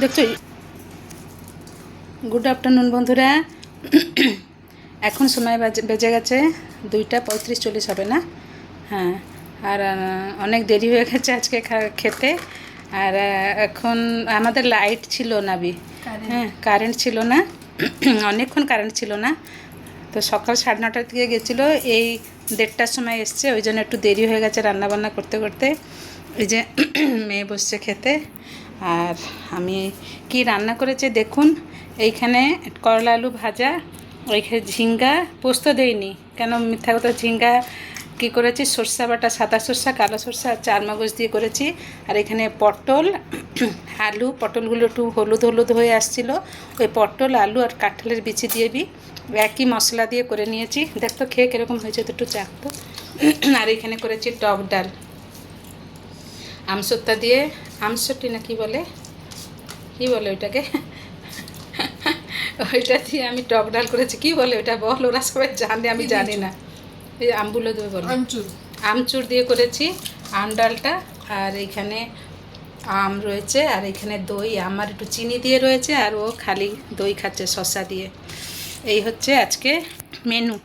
দেখছো। Good afternoon বন্ধুরা। এখন সময় বেজে গেছে 2:35-40 হবে না? হ্যাঁ। আর অনেক দেরি হয়ে গেছে আজকে খেতে। আর এখন আমাদের লাইট ছিল না, হ্যাঁ, কারেন্ট ছিল না। অনেকক্ষণ কারেন্ট ছিল না, তো সকাল 9:30টার দিকে গেছিলো, এই 1:30টার সময় এসছে, ওই জন্য একটু দেরি হয়ে গেছে রান্নাবান্না করতে করতে। এই যে মেয়ে বসছে খেতে। আর আমি কি রান্না করেছি দেখুন। এইখানে করলা আলু ভাজা, ওইখানে ঝিঙ্গা পোস্ত দেইনি, কেন মিথ্যা কথা। ঝিঙ্গা কী করেছি, সরষা বাটা, সাদা সরষা, কালো সরষা আর চারমগজ দিয়ে করেছি। আর এখানে পটল, আলু, পটলগুলো একটু হলুদ হলুদ হয়ে আসছিলো, ওই পটল আলু আর কাঁঠালের বিচি দিয়ে একই মশলা দিয়ে করে নিয়েছি। দেখতো খেয়ে কীরকম হয়েছে, তো একটু চাখতো। আর এখানে করেছি টক ডাল, আমসত্তা দিয়ে, আমসটি না কি বলে ওইটাকে, ওইটা দিয়ে আমি টক ডাল করেছি। কি বলে ওইটা বল, ওরা সবাই জানে, আমি জানি না। এই আমগুলো দেবে বলে, আমচুর দিয়ে করেছি আম ডালটা। আর এইখানে আম রয়েছে, আর এখানে দই, আমার একটু চিনি দিয়ে রয়েছে, আর ও খালি দই খাচ্ছে শসা দিয়ে। এই হচ্ছে আজকে মেনু।